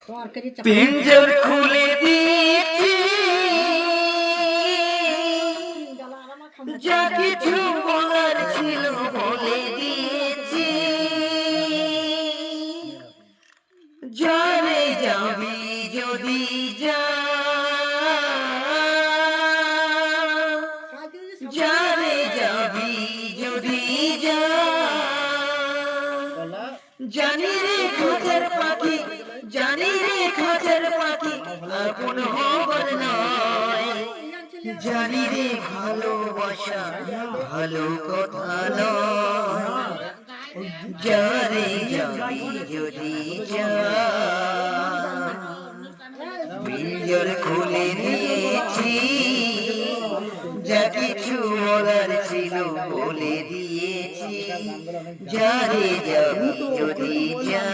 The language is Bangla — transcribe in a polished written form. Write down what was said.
পিঞ্জর খুলে দিয়েছি, যা কিছু বলার ছিল বলে দিয়েছি। জানে যাবি যদি যা, জানে যাবি যদি যা। জানি রে খাঁচার পাখি, জানি রে খাঁচার পাখি, আপন হবার নয়। জানি রে ভালোবাসা ভালো কথা নয়। যারে যাবি যদি যা। পিঞ্জর খুলে নিয়েছি, যা কিছু বলার ছিল বলে দিয়েছি। যারে যাবি যদি যা।